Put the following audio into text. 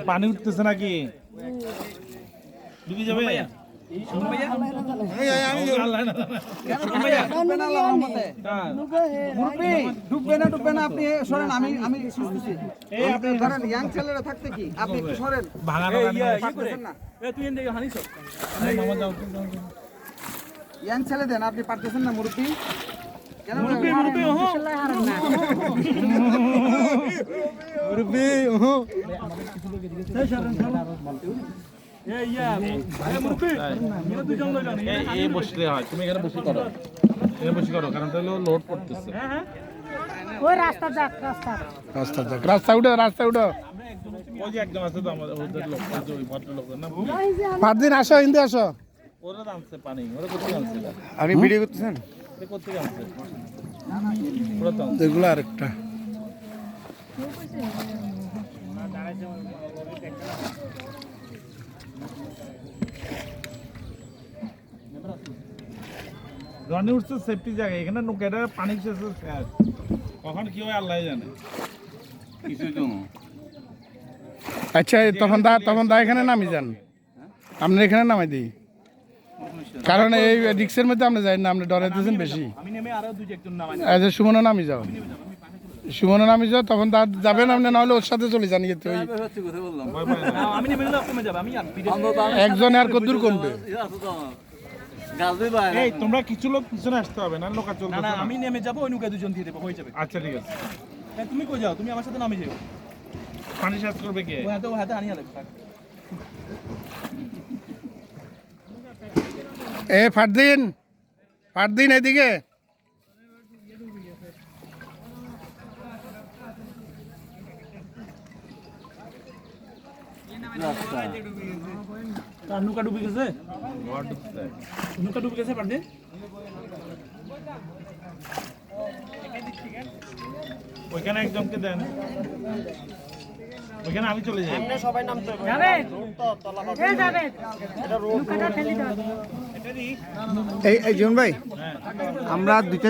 পানি উঠতেছে নাকি? ডুবে যাবে? ডুববে না আপনি সরেন, আমি শুনতেছি। আপনি ধরেন ইয়াং ছেলেরা থাকতে কি আপনি একটু সরেন। ইয়াং ছেলে দেন, আপনি পারতেছেন না মুরব্বী? বসলে হয়, তুমি এখানে বসে করো, এখানে বসে করো, কারণ তাহলে লোড পড়তেছে। ওই রাস্তা যাক, রাস্তা উঠো। ওই যে একদম আছে তো আমাদের ওদের লোক, ওই ভদ্রলোক না, পারদিন আসো, হিন্দু আসো। ওরা আনছে পানি, ওরা কোথায় আনছে? আপনি ভিডিও করতেছেন? কোথায় আনছে ওরা তো? এগুলো আরেকটা রনি উঠছে সেফটি জায়গায়, এখানে নৌকাটা পানি শেষ, কখন কি হয় আল্লাহ জানে। আচ্ছা, তখন দা এখানে নামি যান, আপনার এখানে নামাই দিই, কারণ এই রিক্সের মধ্যে আপনি যাই না, আপনি ডরাইতেছেন বেশি। আচ্ছা, সুমনও নামি যাও, তখন দা যাবেন আপনি, নাহলে ওর সাথে চলে যান। একজন আর কদ্দূর কমবে। এই তোমরা কিছু লোক পিছনে আসতে হবে না, লোকা চলবে না। আমি নেমে যাবো, ওই নৌকা দুজন দিয়ে দেবো, হয়ে যাবে। আচ্ছা ঠিক আছে। তুমি কই যাও? তুমি আমার সাথে নামে যাও। পানি শেষ করবে কে? ও হাতে আনিয়া লাগবে। ফাটদিন এদিকে। নৌকা ডুবে গেছে, পারবে। ওইখানে একজনকে দেন, ওইখানে আমি চলে যাই। যাবে নৌকাটা ঠেলে দাও। এই জীবন ভাই, আমরা দুইটা